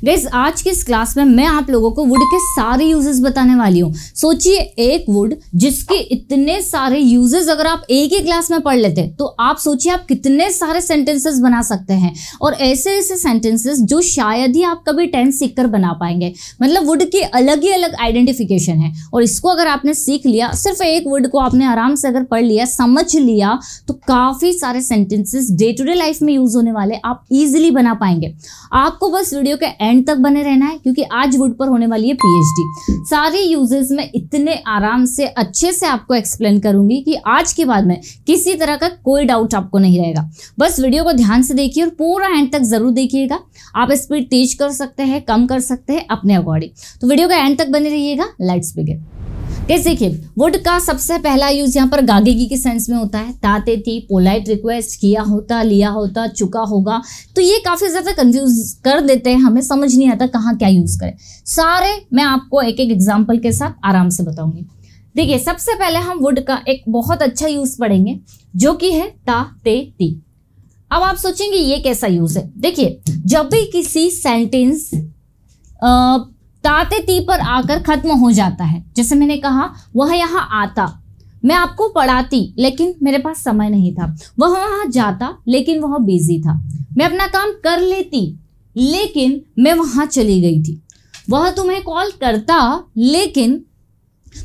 Guys आज की इस क्लास में मैं आप लोगों को वुड के सारे यूजेस बताने वाली हूँ। सोचिए एक वुड जिसके इतने सारे यूजेस अगर आप एक ही क्लास में पढ़ लेते तो आप सोचिए आप कितने सारे सेंटेंसेस बना सकते हैं, और ऐसे ऐसे सेंटेंसेस जो शायद ही आप कभी टेंस सीखकर बना पाएंगे। मतलब वुड की अलग ही अलग आइडेंटिफिकेशन है, और इसको अगर आपने सीख लिया, सिर्फ एक वुड को आपने आराम से अगर पढ़ लिया, समझ लिया, तो काफी सारे sentences day to day life में यूज होने वाले आप इजीली बना पाएंगे। आपको बस वीडियो के एंड तक बने रहना है, क्योंकि आज वुड पर होने वाली है पीएचडी। सारे यूजेस में इतने आराम से अच्छे से आपको एक्सप्लेन करूंगी कि आज के बाद में किसी तरह का कोई डाउट आपको नहीं रहेगा। बस वीडियो को ध्यान से देखिए और पूरा एंड तक जरूर देखिएगा। आप स्पीड तेज कर सकते हैं, कम कर सकते हैं अपने अकॉर्डिंग, तो वीडियो का एंड तक बने रहिएगा। Let's begin. कैसे देखिए, वुड का सबसे पहला यूज यहाँ पर गागेगी के सेंस में होता है। ताते थी, पोलाइट रिक्वेस्ट, किया होता, लिया होता, चुका होगा। तो ये काफी ज्यादा कंफ्यूज कर देते हैं, हमें समझ नहीं आता कहाँ क्या यूज करें। सारे मैं आपको एक एक एग्जांपल के साथ आराम से बताऊंगी। देखिए सबसे पहले हम वुड का एक बहुत अच्छा यूज पढ़ेंगे जो कि है ता ते ती। अब आप सोचेंगे ये कैसा यूज है। देखिए जब भी किसी सेंटेंस ताते ती पर आकर खत्म हो जाता है, जैसे मैंने कहा वह यहाँ आता, मैं आपको पढ़ाती लेकिन मेरे पास समय नहीं था। वह वहां जाता लेकिन वह बिजी था। मैं अपना काम कर लेती लेकिन मैं वहां चली गई थी। वह तुम्हें कॉल करता, लेकिन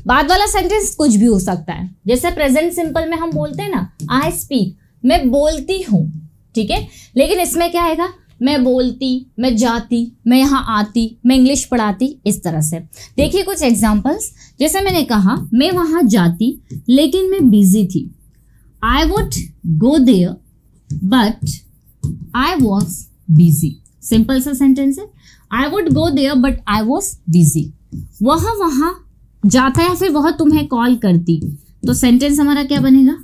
बाद वाला सेंटेंस कुछ भी हो सकता है। जैसे प्रेजेंट सिंपल में हम बोलते हैं ना, आई स्पीक, मैं बोलती हूँ, ठीक है। लेकिन इसमें क्या आएगा, मैं बोलती, मैं जाती, मैं यहाँ आती, मैं इंग्लिश पढ़ाती, इस तरह से। देखिए कुछ एग्जांपल्स। जैसे मैंने कहा मैं वहां जाती लेकिन मैं बिजी थी। I would go there but I was busy. Simple सा सेंटेंस है। I would go there but I was busy. वह वहां जाता या फिर वह तुम्हें कॉल करती, तो सेंटेंस हमारा क्या बनेगा,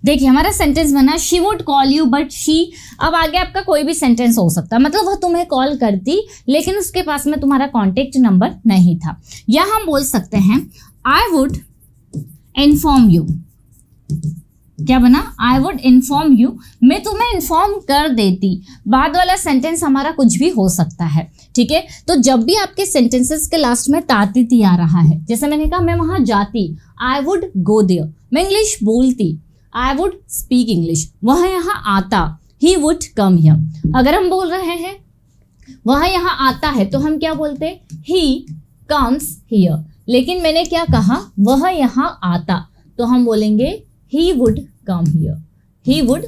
देखिए हमारा सेंटेंस बना she would call you but she. अब आगे आपका कोई भी सेंटेंस हो सकता है, मतलब वह तुम्हें कॉल करती लेकिन उसके पास में तुम्हारा कॉन्टेक्ट नंबर नहीं था। या हम बोल सकते हैं आई वुड इन्फॉर्म यू। क्या बना, आई वुड इन्फॉर्म यू, मैं तुम्हें इन्फॉर्म कर देती। बाद वाला सेंटेंस हमारा कुछ भी हो सकता है, ठीक है। तो जब भी आपके सेंटेंसेस के लास्ट में ताती ती आ रहा है, जैसे मैंने कहा मैं वहां जाती, आई वुड गो देयर, मैं इंग्लिश बोलती, आई वुड स्पीक इंग्लिश, वह यहाँ आता, ही वुड कम हियर। अगर हम बोल रहे हैं वह यहाँ आता है तो हम क्या बोलते हैं, ही कम्स हियर। लेकिन मैंने क्या कहा, वह यहाँ आता, तो हम बोलेंगे ही would come here, he would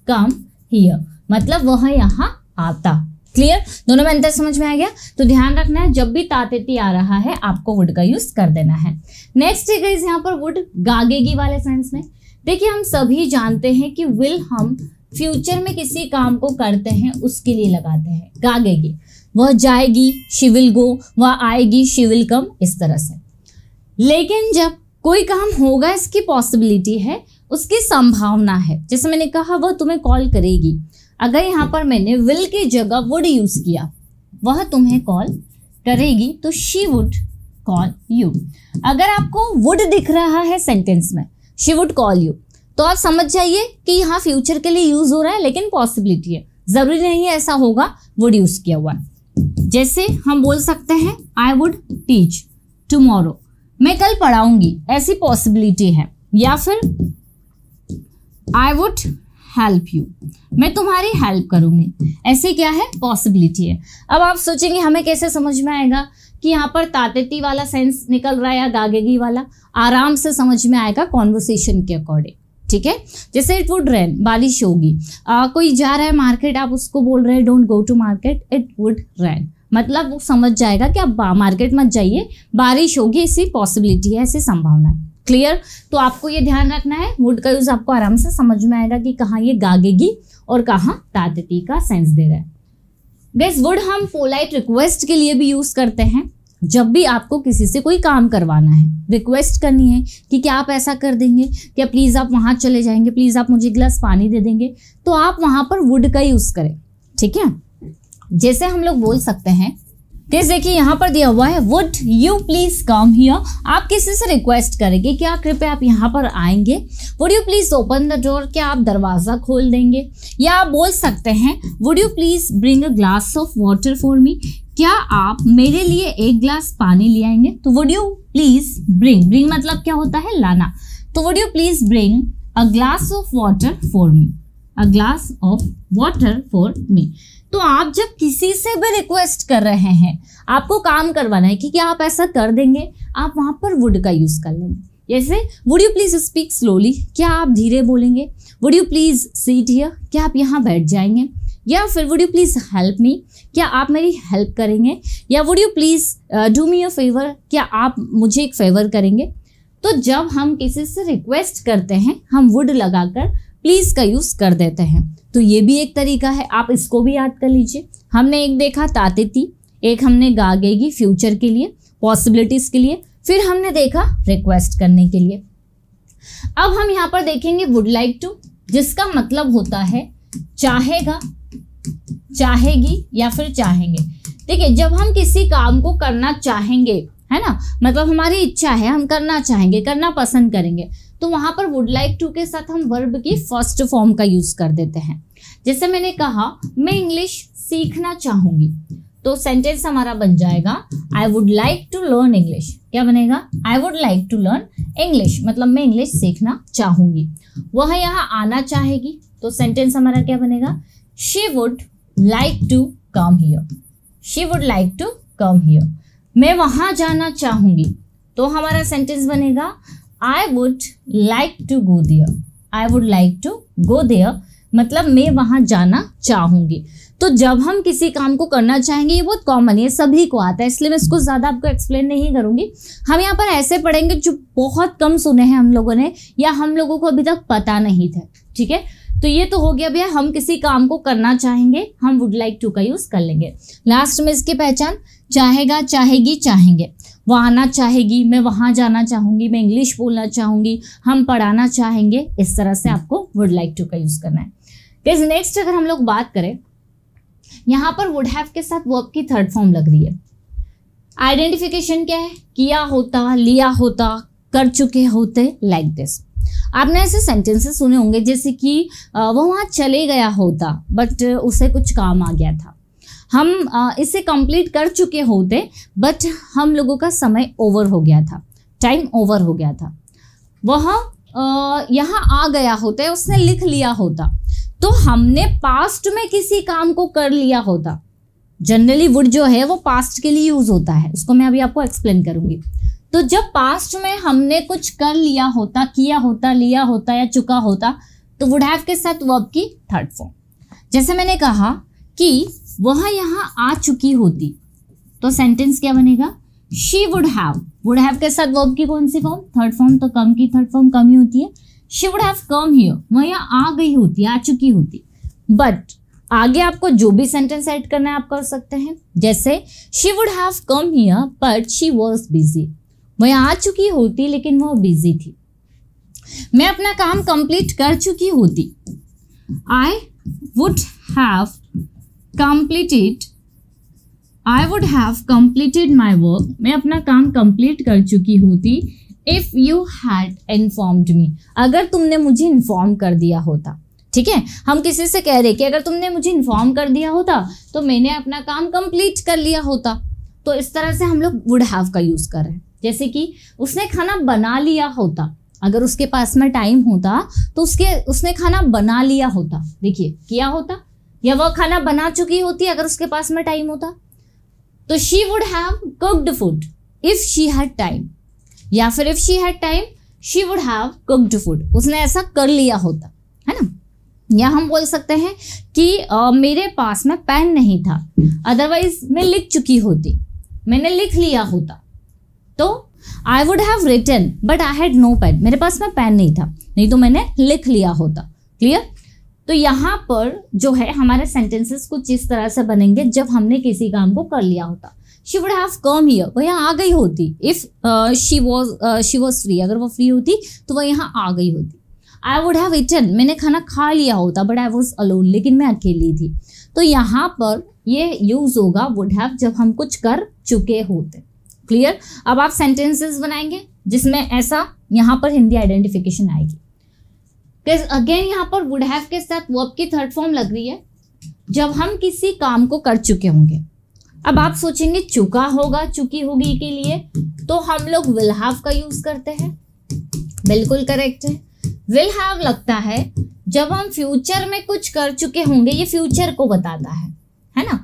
come here, मतलब वह यहाँ आता। क्लियर, दोनों में अंतर समझ में आ गया। तो ध्यान रखना है जब भी तातेती आ रहा है आपको वुड का यूज कर देना है। नेक्स्ट है गाइस यहाँ पर वुड गागेगी वाले सेंस में। देखिए हम सभी जानते हैं कि विल हम फ्यूचर में किसी काम को करते हैं उसके लिए लगाते हैं। गागेगी, वह जाएगी, शी विल गो, वह आएगी, शी विल कम, इस तरह से। लेकिन जब कोई काम होगा इसकी पॉसिबिलिटी है, उसकी संभावना है, जैसे मैंने कहा वह तुम्हें कॉल करेगी, अगर यहाँ पर मैंने विल की जगह वुड यूज किया, वह तुम्हें कॉल करेगी, तो शी वुड कॉल यू। अगर आपको वुड दिख रहा है सेंटेंस में, शी वुड कॉल यू, तो आप समझ जाइए कि यहाँ फ्यूचर के लिए यूज हो रहा है, लेकिन पॉसिबिलिटी है, जरूरी नहीं है ऐसा होगा, वुड यूज किया हुआ। जैसे हम बोल सकते हैं आई वुड टीच टुमारो, मैं कल पढ़ाऊंगी, ऐसी पॉसिबिलिटी है। या फिर आई वुड हेल्प यू, मैं तुम्हारी हेल्प करूंगी, ऐसी क्या है, पॉसिबिलिटी है। अब आप सोचेंगे हमें कैसे समझ में आएगा कि यहाँ पर तातेती वाला सेंस निकल रहा है या गागेगी वाला। आराम से समझ में आएगा कॉन्वर्सेशन के अकॉर्डिंग, ठीक है। जैसे इट वुड रेन, बारिश होगी। कोई जा रहा है मार्केट, आप उसको बोल रहे हैं don't go to market, it would rain, मतलब वो समझ जाएगा कि आप मार्केट मत जाइए, बारिश होगी, ऐसी पॉसिबिलिटी है, ऐसी संभावना है। क्लियर, तो आपको ये ध्यान रखना है, वुड का यूज आपको आराम से समझ में आएगा कि कहाँ ये गागेगी और कहाँ तातेती का सेंस दे रहा है। गाइस वुड हम पोलाइट रिक्वेस्ट के लिए भी यूज करते हैं। जब भी आपको किसी से कोई काम करवाना है, रिक्वेस्ट करनी है कि क्या आप ऐसा कर देंगे, क्या प्लीज आप वहां चले जाएंगे, प्लीज आप मुझे गिलास पानी दे देंगे, तो आप वहां पर वुड का यूज करें, ठीक है। जैसे हम लोग बोल सकते हैं कैसे देखिए यहाँ पर दिया हुआ है would you please come here. आप किसी से रिक्वेस्ट करेंगे क्या कृपया आप यहाँ पर आएंगे। Would you please open the door, क्या आप दरवाजा खोल देंगे। या आप बोल सकते हैं would you please bring a glass of water for me, क्या आप मेरे लिए एक ग्लास पानी ले आएंगे। तो वुड यू प्लीज ब्रिंग मतलब क्या होता है लाना। तो would you please bring a glass of water for me, a glass of water for me. तो आप जब किसी से भी रिक्वेस्ट कर रहे हैं, आपको काम करवाना है कि क्या आप ऐसा कर देंगे, आप वहां पर वुड का यूज कर लेंगे। जैसे would you please speak slowly, क्या आप धीरे बोलेंगे। Would you please seat here, क्या आप यहाँ बैठ जाएंगे। या फिर would you please help me, क्या आप मेरी हेल्प करेंगे। या would you please do me a favour, क्या आप मुझे एक फेवर करेंगे। तो जब हम किसी से रिक्वेस्ट करते हैं हम वुड लगाकर प्लीज का यूज कर देते हैं। तो ये भी एक तरीका है, आप इसको भी याद कर लीजिए। हमने एक देखा तातेती, एक हमने गागेगी फ्यूचर के लिए, पॉसिबिलिटीज के लिए, फिर हमने देखा रिक्वेस्ट करने के लिए। अब हम यहाँ पर देखेंगे वुड लाइक टू, जिसका मतलब होता है चाहेगा, चाहेगी या फिर चाहेंगे। देखिए जब हम किसी काम को करना चाहेंगे, है ना, मतलब हमारी इच्छा है, हम करना चाहेंगे, करना पसंद करेंगे, तो वहां पर वुड लाइक टू के साथ हम वर्ब की फर्स्ट फॉर्म का यूज कर देते हैं। जैसे मैंने कहा मैं इंग्लिश सीखना चाहूंगी, तो सेंटेंस हमारा बन जाएगा I would like to learn English. क्या बनेगा, I would like to learn English, मतलब मैं इंग्लिश सीखना चाहूंगी। वह यहाँ आना चाहेगी, तो सेंटेंस हमारा क्या बनेगा, she would like to come here, she would like to come here. मैं वहां जाना चाहूंगी, तो हमारा सेंटेंस बनेगा I would like to go there, I would like to go there, मतलब मैं वहां जाना चाहूंगी। तो जब हम किसी काम को करना चाहेंगे, ये बहुत कॉमन है, सभी को आता है, इसलिए मैं इसको ज़्यादा आपको एक्सप्लेन नहीं करूंगी। हम यहाँ पर ऐसे पढ़ेंगे जो बहुत कम सुने हैं हम लोगों ने, या हम लोगों को अभी तक पता नहीं था। ठीक है, तो ये तो हो गया भैया, हम किसी काम को करना चाहेंगे हम वुड लाइक टू का यूज़ कर लेंगे। लास्ट में इसकी पहचान चाहेगा, चाहेगी, चाहेंगे। वो आना चाहेगी, मैं वहाँ जाना चाहूँगी, मैं इंग्लिश बोलना चाहूँगी, हम पढ़ाना चाहेंगे, इस तरह से आपको वुड लाइक टू का यूज़ करना है। नेक्स्ट अगर हम लोग बात करें, यहाँ पर वुड हैव के साथ वर्ब की थर्ड फॉर्म लग रही है। आइडेंटिफिकेशन क्या है, किया होता, लिया होता, कर चुके होते, लाइक दिस। आपने ऐसे सेंटेंसेस सुने होंगे जैसे कि वो वहाँ चले गया होता बट उसे कुछ काम आ गया था, हम इसे कंप्लीट कर चुके होते बट हम लोगों का समय ओवर हो गया था, टाइम ओवर हो गया था। वह यहाँ आ गया होता, उसने लिख लिया होता, तो हमने पास्ट में किसी काम को कर लिया होता। जनरली वुड जो है वो पास्ट के लिए यूज होता है, उसको मैं अभी आपको एक्सप्लेन करूंगी। तो जब पास्ट में हमने कुछ कर लिया होता, किया होता, लिया होता या चुका होता, तो वुड हैव के साथ वर्ब की थर्ड फॉर्म। जैसे मैंने कहा कि वह यहाँ आ चुकी होती, तो सेंटेंस क्या बनेगा, she would have. Would have के साथ वर्ब की कौन सी फॉर्म, थर्ड फॉर्म, तो कम की थर्ड फॉर्म कम ही होती है। She would have come here, वह यहाँ आ गई होती, आ चुकी होती। बट आगे आपको जो भी सेंटेंस ऐड करना है आप कर सकते हैं। जैसे she would have come here but she was busy, वह यहाँ आ चुकी होती लेकिन वह बिजी थी। मैं अपना काम कंप्लीट कर चुकी होती, आई would have completed, I would have completed my work, मैं अपना काम कंप्लीट कर चुकी होती। इफ यू हैड इन्फॉर्म्ड मी, अगर तुमने मुझे इन्फॉर्म कर दिया होता। ठीक है, हम किसी से कह रहे कि अगर तुमने मुझे इन्फॉर्म कर दिया होता तो मैंने अपना काम कंप्लीट कर लिया होता। तो इस तरह से हम लोग वुड हैव का यूज कर रहे हैं। जैसे कि उसने खाना बना लिया होता, अगर उसके पास में टाइम होता तो उसने खाना बना लिया होता। देखिए किया होता, या वह खाना बना चुकी होती अगर उसके पास में टाइम होता। तो she would have cooked food if she had time, या फिर if she had time she would have cooked food, उसने ऐसा कर लिया होता, है ना। या हम बोल सकते हैं कि मेरे पास में पेन नहीं था, अदरवाइज मैं लिख चुकी होती, मैंने लिख लिया होता। तो I would have written but I had no pen, मेरे पास में पेन नहीं था, नहीं तो मैंने लिख लिया होता। क्लियर। तो यहाँ पर जो है हमारे सेंटेंसेस कुछ इस तरह से बनेंगे जब हमने किसी काम को कर लिया होता। She would have come here, वह यहाँ आ गई होती। इफ शी वॉज फ्री, अगर वो फ्री होती तो वह यहाँ आ गई होती। आई वुड हैव ईटन, मैंने खाना खा लिया होता, बट आई वॉज अलोन, लेकिन मैं अकेली थी। तो यहाँ पर ये यूज होगा वुड हैव जब हम कुछ कर चुके होते। क्लियर? अब आप सेंटेंसेस बनाएंगे जिसमें ऐसा यहाँ पर हिंदी आइडेंटिफिकेशन आएगी। अगेन यहाँ पर वुड हैव के साथ वर्ब की थर्ड फॉर्म लग रही है जब हम किसी काम को कर चुके होंगे। अब आप सोचेंगे चुका होगा, चुकी होगी के लिए तो हम लोग विल हैव का यूज करते हैं। बिल्कुल करेक्ट है। विल हैव लगता है जब हम फ्यूचर में कुछ कर चुके होंगे, ये फ्यूचर को बताता है ना।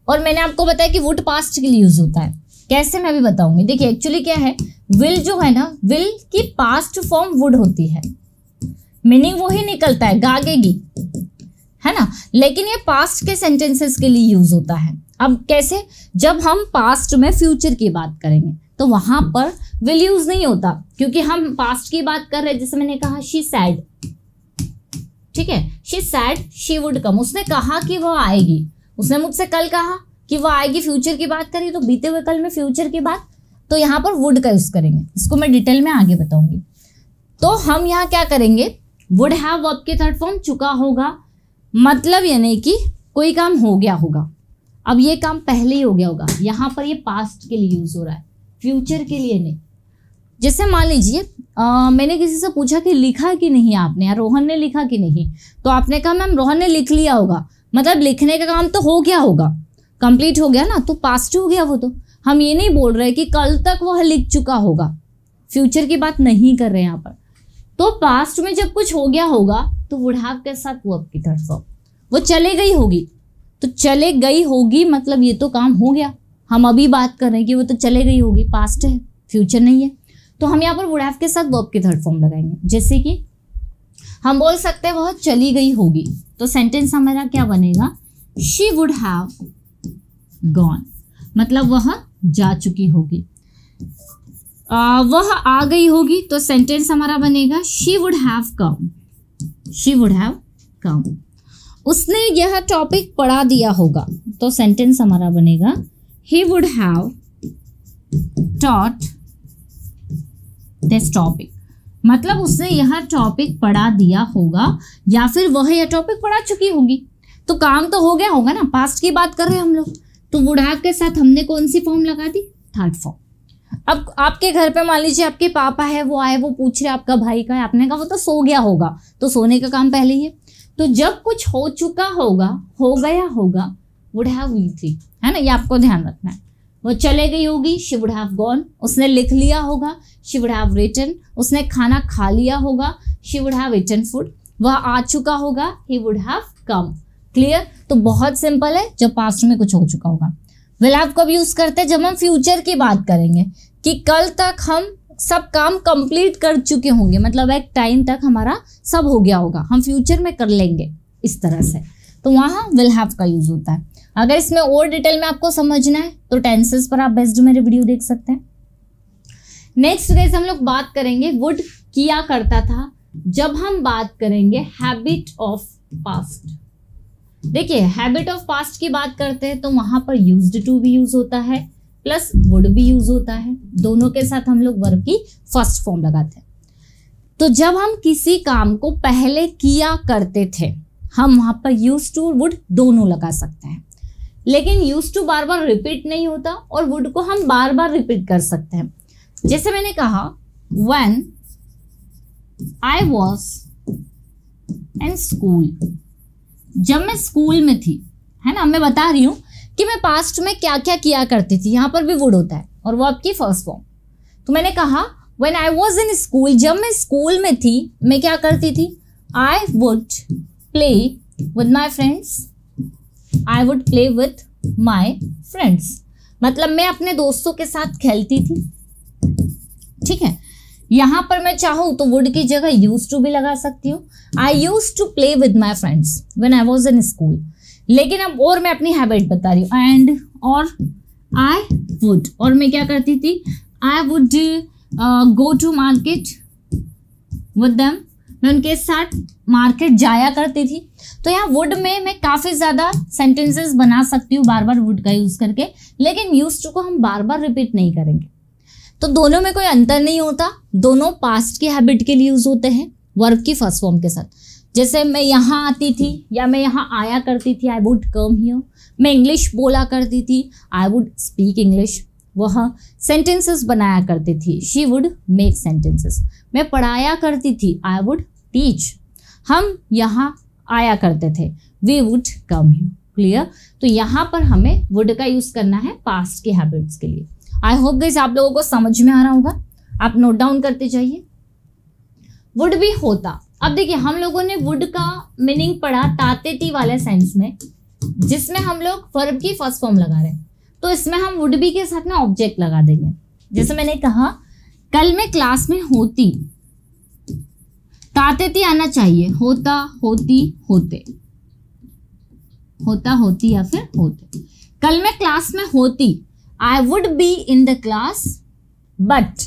और मैंने आपको बताया कि वुड पास्ट के लिए यूज होता है। कैसे मैं भी बताऊंगी। देखिए एक्चुअली क्या है, विल जो है ना, विल की पास्ट फॉर्म वुड होती है, मीनिंग वो ही निकलता है गागेगी, है ना। लेकिन ये पास्ट के सेंटेंसेस के लिए यूज होता है। अब कैसे? जब हम पास्ट में फ्यूचर की बात करेंगे तो वहां पर विल यूज नहीं होता, क्योंकि हम पास्ट की बात कर रहे हैं। जैसे मैंने कहा शी सैड, ठीक है, she said she would come, उसने कहा कि वो आएगी। उसने मुझसे कल कहा कि वो आएगी, फ्यूचर की बात करी, तो बीते हुए कल में फ्यूचर की बात, तो यहाँ पर वुड का यूज करेंगे। इसको मैं डिटेल में आगे बताऊंगी। तो हम यहाँ क्या करेंगे, वुड हैव वर्ब की थर्ड फॉर्म चुका होगा, मतलब यानी कि कोई काम हो गया होगा। अब ये काम पहले ही हो गया होगा, यहाँ पर ये पास्ट के लिए यूज हो रहा है, फ्यूचर के लिए नहीं। जैसे मान लीजिए मैंने किसी से पूछा कि लिखा कि नहीं आपने, या रोहन ने लिखा कि नहीं, तो आपने कहा मैम रोहन ने लिख लिया होगा, मतलब लिखने का काम तो हो गया होगा, कंप्लीट हो गया ना, तो पास्ट हो गया वो। तो हम ये नहीं बोल रहे कि कल तक वह लिख चुका होगा, फ्यूचर की बात नहीं कर रहे हैं यहाँ पर। तो पास्ट में जब कुछ हो गया होगा तो वुड हैव के साथ वर्ब की थर्ड फॉर्म, वो चले गई होगी, तो चले गई होगी मतलब ये तो काम हो गया। हम अभी बात कर रहे हैं कि वो तो चले गई होगी, पास्ट है, फ्यूचर नहीं है। तो हम यहाँ पर वुड हैव के साथ वर्ब की थर्ड फॉर्म लगाएंगे। जैसे कि हम बोल सकते हैं वह चली गई होगी, तो सेंटेंस हमारा क्या बनेगा, शी वुड हैव गॉन, मतलब वह जा चुकी होगी। वह आ गई होगी, तो सेंटेंस हमारा बनेगा she would have come, she would have कम। उसने यह टॉपिक पढ़ा दिया होगा, तो सेंटेंस हमारा बनेगा ही would have taught this topic, मतलब उसने यह टॉपिक पढ़ा दिया होगा, या फिर वह यह टॉपिक पढ़ा चुकी होगी। तो काम तो हो गया होगा ना, पास्ट की बात कर रहे हैं हम लोग। तो वुड हैव के साथ हमने कौन सी फॉर्म लगा दी, थर्ड फॉर्म। अब आपके घर पे मान लीजिए आपके पापा है, वो आए, वो पूछ रहे आपका भाई का है, आपने कहा वो तो सो गया होगा, तो सोने का काम पहले ही है। तो जब कुछ हो चुका होगा, हो गया होगा, वुड हैव V3, है ना, ये आपको ध्यान रखना है। वो चले गई होगी, शी वुड हैव गॉन। उसने लिख लिया होगा, शी वुड हैव रिटन। उसने खाना खा लिया होगा, she would have eaten food. वह आ चुका होगा, he would have come. Clear? तो बहुत सिंपल है, जब पास्ट में कुछ हो चुका होगा। विल हैव कब यूज करते हैं, जब हम फ्यूचर की बात करेंगे कि कल तक हम सब काम कंप्लीट कर चुके होंगे, मतलब एक टाइम तक हमारा सब हो गया होगा, हम फ्यूचर में कर लेंगे इस तरह से, तो वहाँ विल हैव का यूज होता है। अगर इसमें और डिटेल में आपको समझना है तो टेंसेस पर आप बेस्ड मेरे वीडियो देख सकते हैं। नेक्स्ट गाइस हम लोग बात करेंगे वुड किया करता था, जब हम बात करेंगे हैबिट ऑफ पास्ट। देखिए हैबिट ऑफ पास्ट की बात करते हैं तो वहां पर यूज्ड टू भी यूज होता है, प्लस वुड भी यूज होता है। दोनों के साथ हम लोग वर्ब की फर्स्ट फॉर्म लगाते हैं। तो जब हम किसी काम को पहले किया करते थे, हम वहां पर यूज टू वुड दोनों लगा सकते हैं। लेकिन यूज टू बार बार रिपीट नहीं होता और वुड को हम बार बार रिपीट कर सकते हैं। जैसे मैंने कहा when I was in school, जब मैं स्कूल में थी, है ना, मैं बता रही हूं कि मैं पास्ट में क्या क्या किया करती थी। यहां पर भी वुड होता है और वो आपकी फर्स्ट फॉर्म। तो मैंने कहा when I was in school, जब मैं स्कूल में थी मैं क्या करती थी, I would play with my friends, I would play with my friends, मतलब मैं अपने दोस्तों के साथ खेलती थी। ठीक है, यहां पर मैं चाहूं तो वुड की जगह यूज टू भी लगा सकती हूँ। I use to play with my friends when I was in school. लेकिन अब और मैं अपनी हैबिट बता रही हूँ, एंड और आई वुड, और मैं क्या करती थी, I would go to market with them, मैं उनके साथ मार्केट जाया करती थी। तो यहाँ वुड में मैं काफी ज्यादा सेंटेंसेस बना सकती हूँ बार बार वुड का यूज करके, लेकिन यूज टू को हम बार बार रिपीट नहीं करेंगे। तो दोनों में कोई अंतर नहीं होता, दोनों पास्ट की हैबिट के लिए यूज होते हैं। वर्ब की फर्स्ट फॉर्म के साथ। जैसे मैं यहाँ आती थी या मैं यहाँ आया करती थी, आई वुड कम हियर। मैं इंग्लिश बोला करती थी, आई वुड स्पीक इंग्लिश। वह सेंटेंसेस बनाया करती थी, शी वुड मेक सेंटेंसेस। मैं पढ़ाया करती थी, आई वुड टीच। हम यहाँ आया करते थे, we would come here. Clear? तो यहाँ पर हमें वुड का यूज करना है पास्ट के हैबिट्स के लिए। आई होप गाइस आप लोगों को समझ में आ रहा होगा, आप नोट डाउन करते जाइए। वुड भी होता। अब देखिए हम लोगों ने वुड का मीनिंग पढ़ा तातेती वाले सेंस में, जिसमें हम लोग वर्ब की फर्स्ट फॉर्म लगा रहे हैं। तो इसमें हम वुड बी के साथ में ऑब्जेक्ट लगा देंगे। जैसे मैंने कहा कल मैं क्लास में होती, तातेती आना चाहिए, होता, होती, होते, होता, होती या फिर होते। कल मैं क्लास में होती, आई would be in the class, but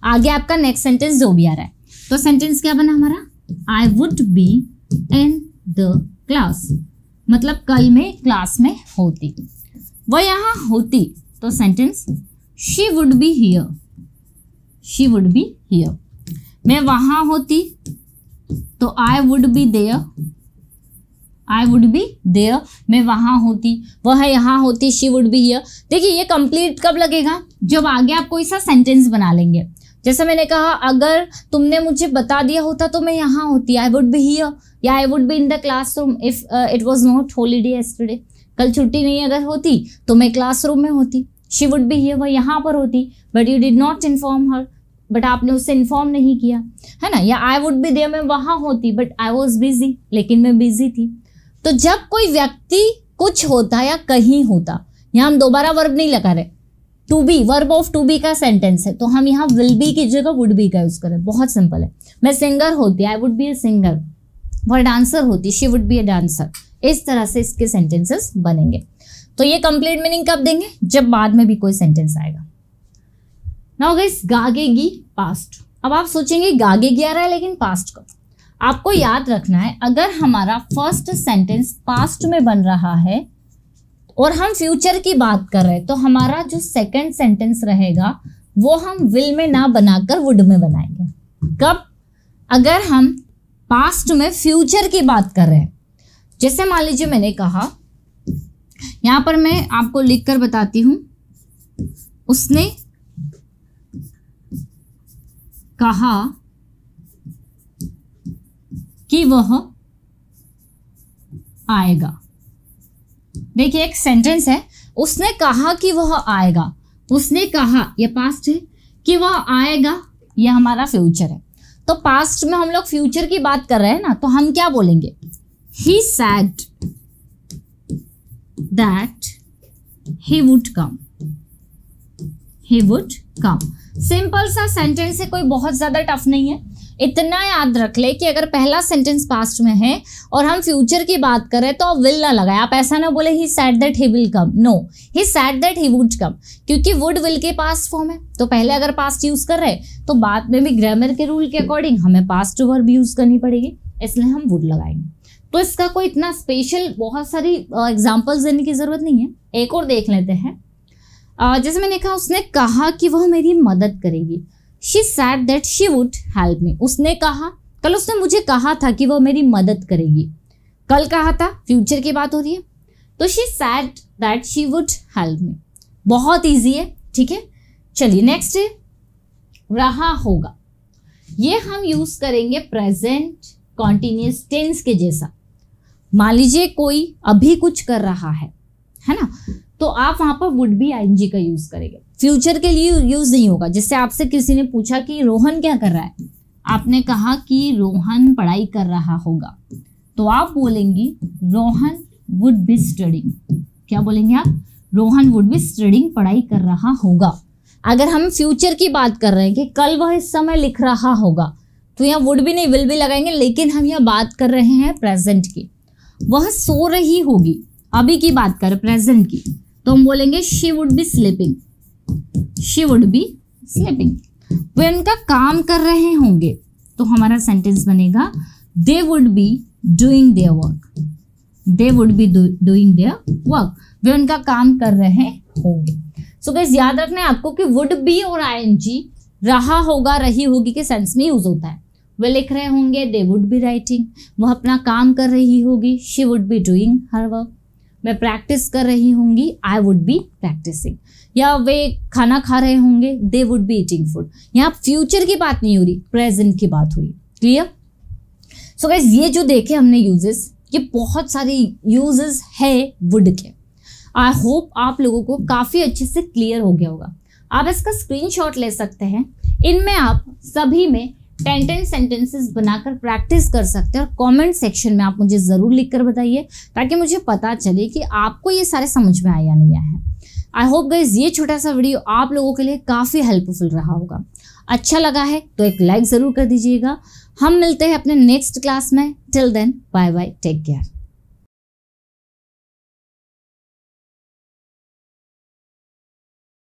आगे आपका नेक्स्ट सेंटेंस जो भी आ रहा है, तो सेंटेंस क्या बना हमारा, आई would be in the class, मतलब कल मैं क्लास में होती। वह यहाँ होती, तो sentence she would be here, she would be here. मैं वहां होती, तो I would be there, I would be there. मैं वहां होती, वह यहाँ होती, शी वुड बी हियर। देखिए ये कंप्लीट कब लगेगा, जब आगे आप कोई सा सेंटेंस बना लेंगे। जैसे मैंने कहा अगर तुमने मुझे बता दिया होता तो मैं यहाँ होती, आई वुड बी हियर, या आई would be in the classroom if it was not holiday yesterday. कल छुट्टी नहीं अगर होती तो मैं क्लासरूम में होती। शी वुड बी हियर, वह यहाँ पर होती, but you did not inform her, but आपने उससे इन्फॉर्म नहीं किया, है ना। या आई वुड बी देयर, मैं वहां होती, बट आई वॉज बिजी, लेकिन मैं बिजी थी। तो जब कोई व्यक्ति कुछ होता या कहीं होता, यहाँ हम दोबारा वर्ब नहीं लगा रहे, to be, verb of to be का सेंटेंस है, तो हम यहाँ विल बी की जगह वुड बी का यूज करें। बहुत सिंपल है। मैं सिंगर होती, आई वुड बी ए सिंगर। वह डांसर होती, she would B a dancer. इस तरह से इसके सेंटेंसेस बनेंगे। तो ये कंप्लीट मीनिंग कब देंगे, जब बाद में भी कोई सेंटेंस आएगा। नाउ गाइस गागेगी पास्ट। अब आप सोचेंगे गागेगी आ रहा है लेकिन पास्ट कब। आपको याद रखना है अगर हमारा फर्स्ट सेंटेंस पास्ट में बन रहा है और हम फ्यूचर की बात कर रहे हैं, तो हमारा जो सेकंड सेंटेंस रहेगा वो हम विल में ना बनाकर वुड में बनाएंगे। कब, अगर हम पास्ट में फ्यूचर की बात कर रहे हैं। जैसे मान लीजिए मैंने कहा, यहां पर मैं आपको लिखकर बताती हूं, उसने कहा कि वह आएगा। देखिए एक सेंटेंस है, उसने कहा कि वह आएगा। उसने कहा, यह पास्ट है, कि वह आएगा, यह हमारा फ्यूचर है। तो पास्ट में हम लोग फ्यूचर की बात कर रहे हैं ना, तो हम क्या बोलेंगे, ही said that he would come, he would come. Simple सा सेंटेंस है, कोई बहुत ज्यादा टफ नहीं है। इतना याद रख ले कि अगर पहला सेंटेंस पास्ट में है और हम फ्यूचर की बात करें तो विल ना लगाए। आप ऐसा ना बोले he said that he will come, no, he said that he would come, क्योंकि वुड विल के पास्ट फॉर्म है। तो पहले अगर पास्ट यूज कर रहे हैं तो बाद में भी ग्रामर के रूल के अकॉर्डिंग हमें पास्ट वर्ब यूज करनी पड़ेगी, इसलिए हम वुड लगाएंगे। तो इसका कोई इतना स्पेशल बहुत सारी एग्जाम्पल्स देने की जरूरत नहीं है। एक और देख लेते हैं। जैसे मैंने कहा, उसने कहा कि वह मेरी मदद करेगी। She said that she would help me. उसने कहा, कल उसने मुझे कहा था कि वह मेरी मदद करेगी। कल कहा था, फ्यूचर की बात हो रही है, तो she said that she would help me। बहुत इजी है, ठीक है। चलिए नेक्स्ट है रहा होगा। ये हम यूज करेंगे प्रेजेंट कॉन्टिन्यूस टेंस के जैसा। मान लीजिए कोई अभी कुछ कर रहा है ना, तो आप वहां पर वुड बी आईएनजी का यूज करेंगे। फ्यूचर के लिए यूज नहीं होगा। जैसे आपसे किसी ने पूछा कि रोहन क्या कर रहा है, आपने कहा कि रोहन पढ़ाई कर रहा होगा, तो आप बोलेंगी रोहन वुड बी स्टडिंग। क्या बोलेंगे आप, रोहन वुड बी स्टडिंग, पढ़ाई कर रहा होगा। अगर हम फ्यूचर की बात कर रहे हैं कि कल वह इस समय लिख रहा होगा, तो यहाँ वुड भी नहीं विल भी लगाएंगे, लेकिन हम यहाँ बात कर रहे हैं प्रेजेंट की। वह सो रही होगी, अभी की बात कर प्रेजेंट की, तो हम बोलेंगे she would be sleeping, she would be sleeping. वे उनका काम कर रहे होंगे, तो हमारा सेंटेंस बनेगा they would be doing their work, they would be doing their work. वे उनका काम कर रहे होंगे। सो गाइस याद रखना है आपको कि वुड बी और आईएनजी रहा होगा, रही होगी के सेंस में यूज होता है। वे लिख रहे होंगे, दे वुड बी राइटिंग, वह अपना काम कर रही होगी, she would be doing her work, मैं प्रैक्टिस कर रही होंगी, आई वुड बी प्रैक्टिसिंग, या वे खाना खा रहे होंगे, दे वुड बी ईटिंग फूड। यहाँ फ्यूचर की बात नहीं हो रही, प्रेजेंट की बात हो रही। क्लियर? सो गाइस, ये जो देखे हमने यूजेस, ये बहुत सारे यूजेस है वुड के। आई होप आप लोगों को काफी अच्छे से क्लियर हो गया होगा। आप इसका स्क्रीनशॉट ले सकते हैं, इनमें आप सभी में 10 सेंटेंसेस बनाकर प्रैक्टिस कर सकते हैं और कमेंट सेक्शन में आप मुझे ज़रूर लिखकर बताइए ताकि मुझे पता चले कि आपको ये सारे समझ में आया या नहीं आया है। आई होप गाइस ये छोटा सा वीडियो आप लोगों के लिए काफ़ी हेल्पफुल रहा होगा। अच्छा लगा है तो एक लाइक ज़रूर कर दीजिएगा। हम मिलते हैं अपने नेक्स्ट क्लास में। Till then bye bye, take care.